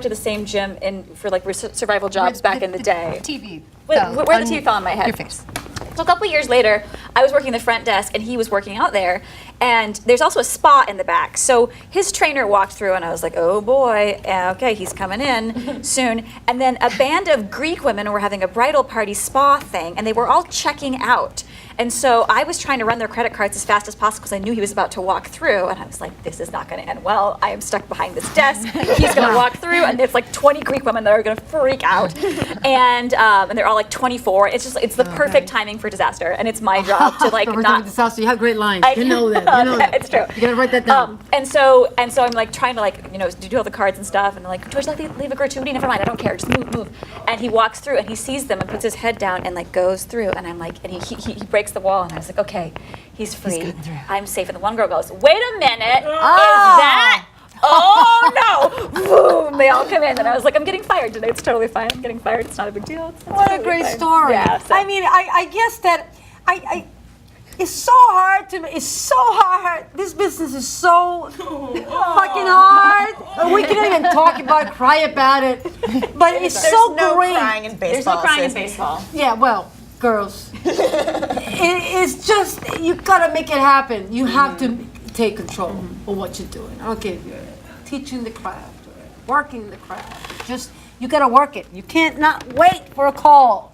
to the same gym for like survival jobs back in the day. TV. Where the TV fell on my head. Your face. So a couple years later, I was working the front desk and he was working out there. And there's also a spa in the back. So his trainer walked through and I was like, oh boy, okay, he's coming in soon. And then a band of Greek women were having a bridal party spa thing and they were all checking out. And so I was trying to run their credit cards as fast as possible because I knew he was about to walk through. And I was like, this is not going to end well. I am stuck behind this desk. He's going to walk through, and it's like 20 Greek women that are going to freak out. And they're all like 24. It's the perfect timing for disaster. And it's my job to like not. Disaster. You have great lines. You know that. You know that. It's true. You got to write that down. And so I'm like trying to like, do all the cards and stuff. And I'm like, George, leave a gratuity. Never mind. I don't care. Just move. And he walks through and he sees them and puts his head down and like goes through. And I'm like, and he breaks the wall. And I was like, okay, he's free. I'm safe. And the one girl goes, wait a minute. Is that? Oh no! Boom! They all come in, and I was like, I'm getting fired today. It's totally fine. I'm getting fired. It's not a big deal. What a great story. Yeah, so. I mean, I guess that it's so hard to me. It's so hard. This business is so fucking hard. We can't even talk about it, cry about it. But it's so no great. Crying in baseball. There's no crying in baseball. Yeah, well, girls. It's just, you gotta make it happen. You have to take control of what you're doing. Okay, if you're teaching the craft, or working the craft. Just, you gotta work it. You can't not wait for a call.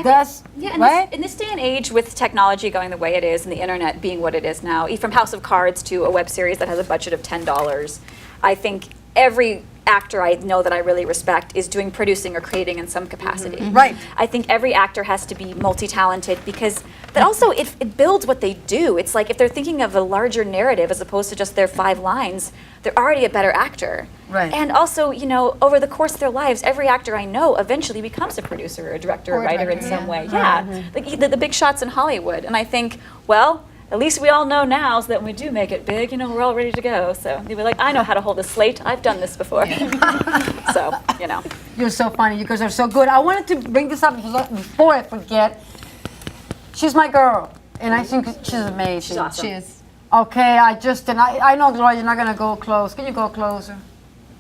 That's right. In this day and age, with technology going the way it is and the internet being what it is now, from House of Cards to a web series that has a budget of $10, I think every actor I know that I really respect is doing producing or creating in some capacity. Right. I think every actor has to be multi-talented because that also it builds what they do. It's like if they're thinking of a larger narrative as opposed to just their 5 lines, they're already a better actor. Right. And also, over the course of their lives, every actor I know eventually becomes a producer or a director or a writer in some way. Yeah. Like the big shots in Hollywood. And I think, well, at least we all know now so that when we do make it big, we're all ready to go. So you'll be like, I know how to hold a slate. I've done this before. So, You're so funny. You guys are so good. I wanted to bring this up before I forget. She's my girl, and I think she's amazing. She's awesome. She is. Okay, I know, Gloria, you're not going to go close. Can you go closer?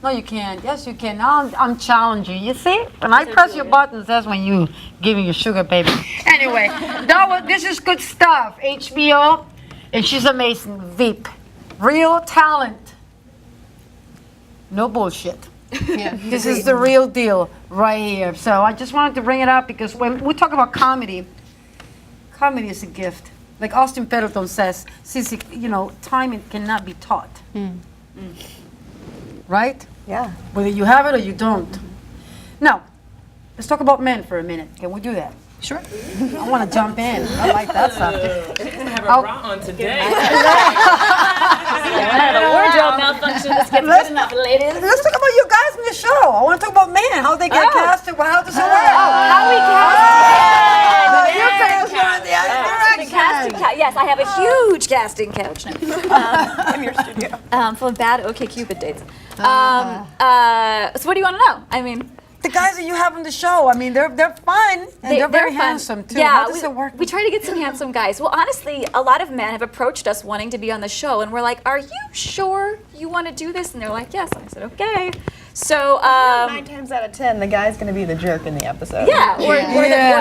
No, you can't. Yes, you can. Now I'm challenging. You see? When I press your buttons, that's when you give me your sugar, baby. Anyway, this is good stuff. HBO, and she's amazing. Veep. Real talent. No bullshit. Yeah. This is the real deal right here. So I just wanted to bring it up because when we talk about comedy is a gift. Like Austin Pendleton says, Sissy, timing cannot be taught. Right? Yeah. Whether you have it or you don't. Now, let's talk about men for a minute. Can we do that? Sure. I want to jump in. I like that subject. She's gonna have a bra on today. The wardrobe malfunction. This gets good enough, ladies. Let's talk about you guys in the show. I want to talk about men. How they get casted. How does it work? How we cast. You guys are the other direction. Yes, I have a huge casting couch now. In your studio. Full of bad OkCupid dates. So what do you want to know? I mean, The guys that you have on the show, I mean, they're fun and they're very fun. handsome too. Yeah, How does it work? We try to get some handsome guys. Well, honestly, a lot of men have approached us wanting to be on the show, and we're like, "Are you sure you want to do this?" And they're like, "Yes." And I said, "Okay." So 9 times out of 10, the guy's going to be the jerk in the episode. yeah, or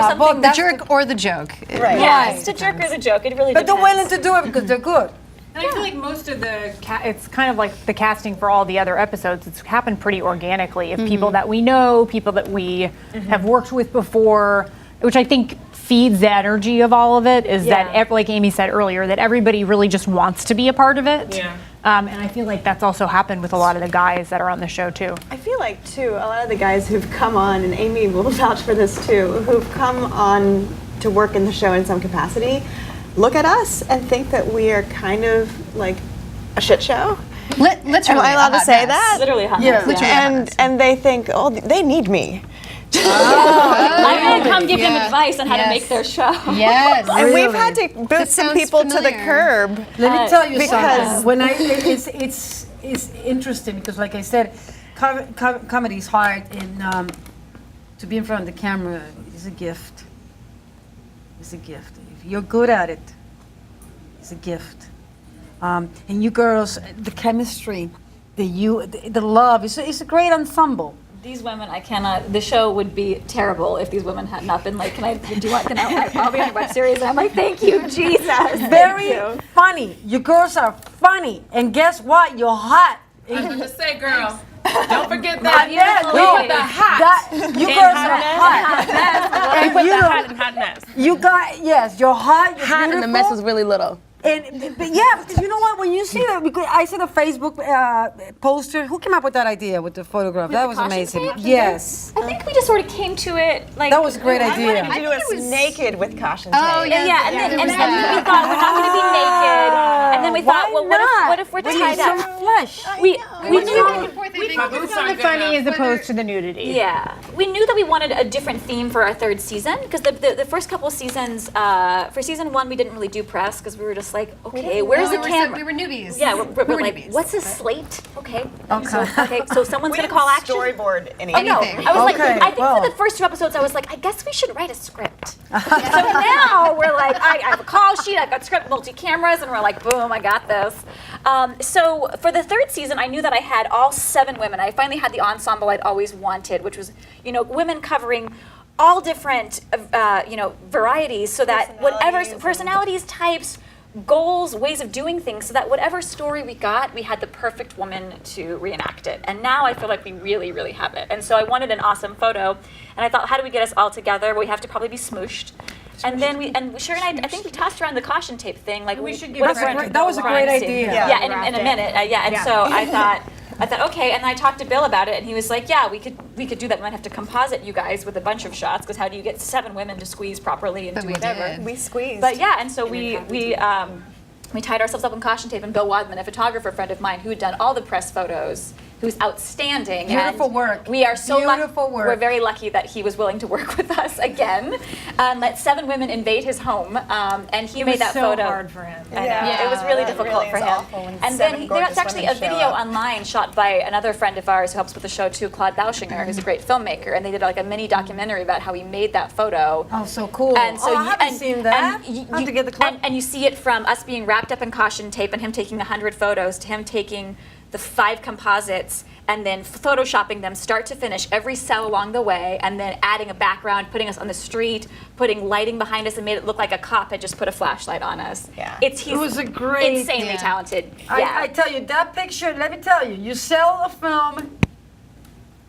something. The jerk or the joke. Right. Yeah, it's the jerk or the joke. It really But they're depends. willing to do it because they're good. And I feel like most of it's kind of like the casting for all the other episodes. It's happened pretty organically of people that we know, people that we have worked with before, which I think feeds the energy of all of it. Is that, like Amy said earlier, that everybody really just wants to be a part of it. Yeah. And I feel like that's also happened with a lot of the guys that are on the show too. I feel like, too, a lot of the guys who've come on, and Amy will vouch for this, too, who've come on to work in the show in some capacity, look at us and think that we are kind of like a shit show. Literally. Am I allowed to say that? Literally hot Yeah. mess, And they think, oh, they need me. I'm going to come give them Yeah. advice on how to Yes. make their show. Yes. And we've Really? had to boot some sounds people to the familiar. curb. Let me tell you because- something. When it's interesting because, like I said, comedy is hard, and to be in front of the camera is a gift. It's a gift. If you're good at it, it's a gift. And you girls, the chemistry the love. It's a great ensemble. These women, I cannot. The show would be terrible if these women had not been like, "Can I do what? I'll be on your web series." And I'm like, "Thank you, Jesus." Very funny. You girls are funny, and guess what? You're hot. I was going to say, girl, don't forget that. Yeah, We put the hot you in girls are hot hot. We And put you the know, hot in hot mess. you got you're hot. You're Hot and the mess was beautiful. really little. And but yeah, because you know what? When you see that, because I see the Facebook poster. Who came up with that idea with the photograph? That the was caution amazing. tape? Yes, I think we just sort of came to it like that was a great I idea. wanted to do us naked with caution tape. Oh, yeah. Yeah, and then there was we that. thought we're not going to be naked, and then we thought, Why well, not? what if we're We need tied some up? flesh. We knew. My boots aren't good Funny enough. as opposed to the nudity. Yeah, we knew that we wanted a different theme for our third season because the first couple seasons, for season 1, we didn't really do press because we were just like, okay, where's the camera? We were newbies. Yeah, we're like, newbies. what's a slate? Okay. Okay. So someone's We gonna didn't call action. storyboard I know. anything. I was Okay, like, I think well. for the first 2 episodes, I was like, I guess we should write a script. So now we're like, I have a call sheet, I've got script, multi-cameras, and we're like, boom, I got this. So for the third season, I knew that I had all 7 women. I finally had the ensemble I'd always wanted, which was, women covering all different, varieties, so that whatever personalities, types, goals, ways of doing things, so that whatever story we got, we had the perfect woman to reenact it. And now I feel like we really, really have it. And so I wanted an awesome photo, and I thought, how do we get us all together? Well, we have to probably be smooshed. And then Sherry and I think we tossed around the caution tape thing. Like We should give what if credit we're- to That was a Bill great Weinstein. idea. yeah, in a minute. And Yeah. so I thought, okay, and then I talked to Bill about it, and he was like, yeah, we could do that. We might have to composite you guys with a bunch of shots, because how do you get 7 women to squeeze properly and But do we whatever? did. We squeezed. But yeah, and so we tied ourselves up in caution tape, and Bill Wadman, a photographer friend of mine who had done all the press photos, who's outstanding. Beautiful and work. We are so Beautiful work. We're very lucky that he was willing to work with us again. Let 7 women invade his home, and he It made was that so photo. hard for him. I know. Yeah, It was really that difficult really for is him. awful when And 7 then there's gorgeous actually a women show video up. online shot by another friend of ours who helps with the show too, Claude Bauschinger, who's a great filmmaker, and they did like a mini documentary about how he made that photo. Oh, so cool. And so I you, haven't and, seen that. and I have to get the clip. and you see it from us being wrapped up in caution tape and him taking 100 photos to him taking the 5 composites and then photoshopping them start to finish, every cell along the way, and then adding a background, putting us on the street, putting lighting behind us, and made it look like a cop had just put a flashlight on us. Yeah. He's It was a great- insanely Yeah. talented. Yeah. I tell you, that picture, let me tell you, you sell a film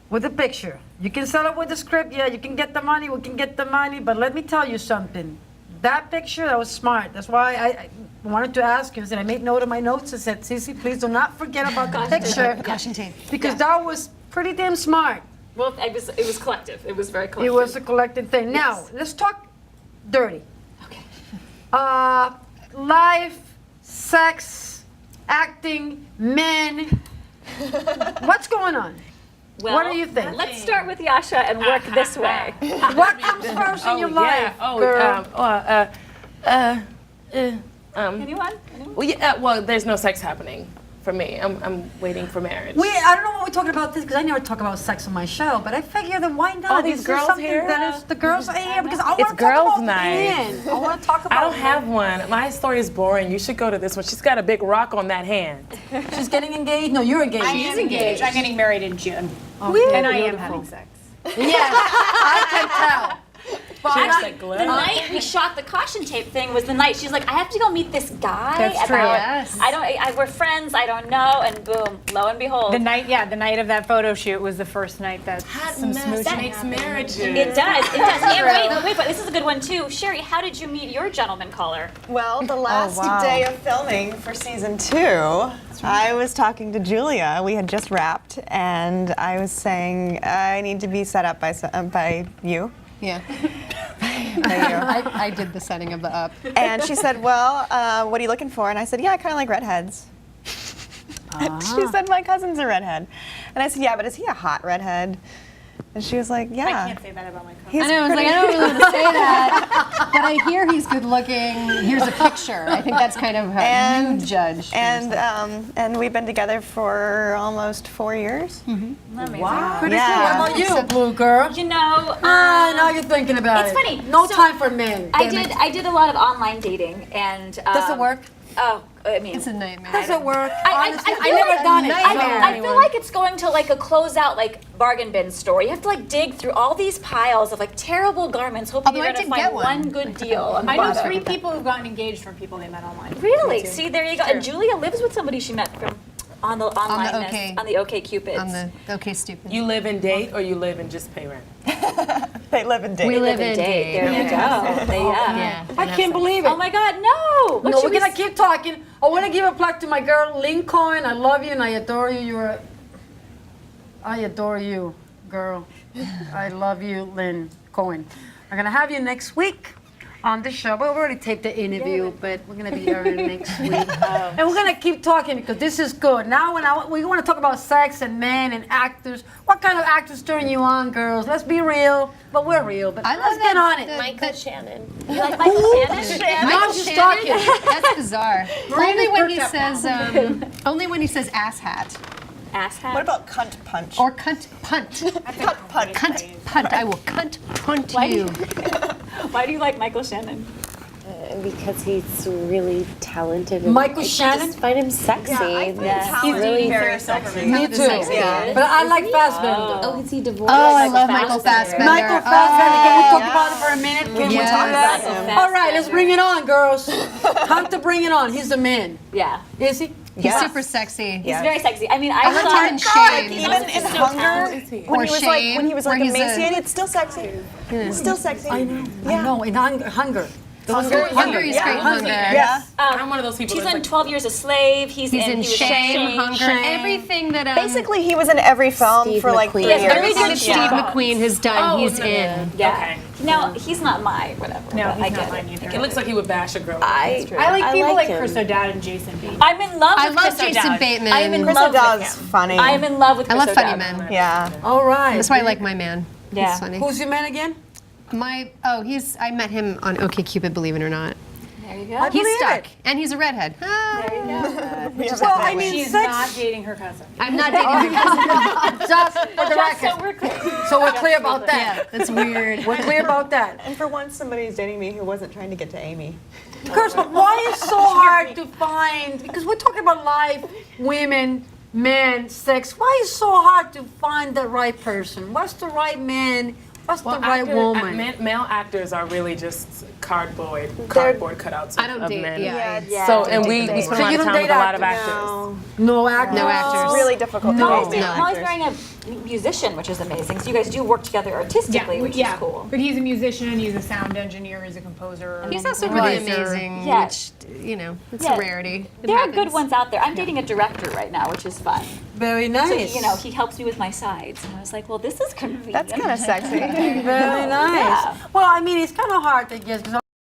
with a picture. You can sell it with a script, yeah, you can get the money, we can get the money, but let me tell you something. That picture, that was smart. That's why I wanted to ask you. I said, I made note of my notes. I said, Sissy, please do not forget about the picture. Caution tape. Because that was pretty damn smart. Well, it was collective. It was very It collective. was a collective thing. Now, let's talk dirty. Okay. Life, sex, acting, men. What's going on? Well, What do you think? Let's start with Yasha and work this way. What comes first in your life, girl? Anyone? Well, yeah, well, there's no sex happening for me. I'm waiting for marriage. I don't know why we talking about this because I never talk about sex on my show, but I figure that why not? All these This is girls something here? that is the girls are here because I want It's to talk girls' about night. men. I want to talk about. I don't have one. My story is boring. You should go to this one. She's got a big rock on that hand. She's getting engaged. No, you're engaged. She's engaged. I'm getting married in June. Woo. And I am having sex. Yes, I can tell. But Cheers, I- that glow. The night we shot the caution tape thing was the night she's like, I have to go meet this guy. That's true. about- Yes. we're friends. I don't know. And boom, lo and behold, The night of that photo shoot was the first night that some smooching makes happened. marriages. it does. It does. And wait, this is a good one too. Sherry, how did you meet your gentleman caller? Well, the last wow. day of filming for season 2, I was talking to Julia. We had just wrapped, and I was saying I need to be set up by you. Yeah. By you. I did the setting of the up. And she said, "Well, what are you looking for?" And I said, "Yeah, I kind of like redheads." And she said, "My cousin's a redhead," and I said, "Yeah, but is he a hot redhead?" And she was like, "Yeah." I can't say that about my cousin. He's I know, I was like, I don't really want to say that, but I hear he's good looking. Here's a picture. I think that's kind of how you judge. for yourself. And we've been together for almost 4 years. Amazing. Pretty Yeah. cool. What about you, blue girl? You know, Now you're thinking about it's it. funny. No So, time for men. I damn it. did a lot of online dating, and Does it work? Oh, I mean, It's a nightmare. Does it work? I Honestly, feel never like- done it. I feel like it's going to like a closeout like bargain bin store. You have to like dig through all these piles of like terrible garments, hoping Although you're I going to did get find one. one good deal. I know 3 people who've gotten engaged from people they met online. Really? See, there you go. And Julia lives with somebody she met from on the online OK. on the OK Cupids. On the OK Stupid. You live and date, or you live and just pay rent? They live and date. We live in date. There you go. Yeah. I can't believe it. Oh my God, no! What No, should we're we gonna keep talking. I want to give a plug to my girl, Lynn Cohen. I love you and I adore you. I adore you, girl. I love you, Lynn Cohen. I'm gonna have you next week on the show. Well, we already taped the interview, but we're gonna be here next week, and we're gonna keep talking because this is good. Now, we want to talk about sex and men and actors. What kind of actors turn you on, girls? Let's be real, but we're real. But I love let's get that- on it. Michael Shannon. You like Michael Shannon? Now she's talking. That's bizarre. only when he perked up says, only when he says ass hat Ass hat. What about cunt punch? or cunt punt. cunt punch? Cunt punt. I will cunt punt Why do you. Why do you like Michael Shannon? Because he's really talented. And Michael I Shannon? just find him sexy. He's really very sexy. Me too. Yeah. But I like Fassbender. Oh, is he divorced? Oh, I Michael love Michael Fassbender. Fassbender. Michael Fassbender, can we talk about it for a minute? Can we Yeah. talk about Michael it? All right, let's Fassbender. bring it on, girls. Time to bring it on. He's the man. Yeah. Is he? He's super sexy. He's very sexy. I mean, I I loved him in Shame. Even in Hunger, when Or he was Shame, when he was where like he's a- emaciated, still sexy. Still sexy. I know, in Hunger. Hunger is great. Hunger. Yeah. I'm one of those people. She's that's in like, 12 Years a Slave. He's He's in in he was Shame, Hunger, Shame. everything that Basically, he was in every film Steve for like McQueen. 3 Yes, years. every everything that good Steve job. McQueen has done, he's no, in. Yeah. Okay. Now he's not my whatever. No, but he's I not get mine it. either. It looks like he would bash a girl. I like people like him. Chris O'Dowd and Jason Bateman. I'm in love I with love Chris Jason O'Dowd. Bateman. I am in Chris love with O'Dowd's him. funny. I am in love with I Chris love funny O'Dowd. men. Yeah. All right. That's why I like my man. Yeah. He's funny. Who's your man again? I met him on OkCupid, believe it or not. There you go. I He's believe stuck, it. and he's a redhead. Ah, Well, I mean, She's sex. not dating her cousin. I'm not dating her cousin. Just for the Just so record. we're clear. So we're clear about that. That's weird. We're clear about that. And for once, somebody's dating me who wasn't trying to get to Amy. Girls, but why is so hard to find? Because we're talking about life, women, men, sex. Why is so hard to find the right person? What's the right man? What's the right woman? Male actors are really just cardboard cutouts I don't of date. men. Yeah. So, and we spend So a lot you of don't time with date a lot of actors? actors. No actors. No actors. It's really difficult No. to date male Molly's actors. marrying a musician, which is amazing. So you guys do work together artistically, which is cool. But he's a musician, he's a sound engineer, he's a composer. He's also really producer. amazing, Yes. which, it's Yeah. a rarity. It There are good happens. ones out there. I'm dating a director right now, which is fun. Very So nice. he helps me with my sides, and I was like, well, this is convenient. That's kind of sexy. Very nice. Yeah. Well, I mean, it's kind of hard to guess because